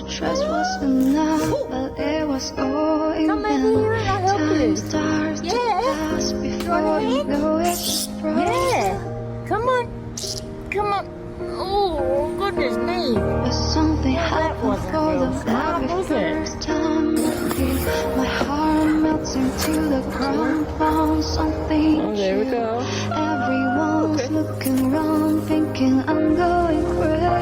trust was enough, but it was all in Come back vain. here and I'll help Time you. starts to Yeah. pass before wanna you eat? know it's frozen. Yeah. Come on. Come on. Oh, goodness me. But something That happened wasn't for real the smart, very was it? first time. My heart melts into the ground. Found something Oh, there we true. go. Everyone's looking around, thinking I'm going crazy.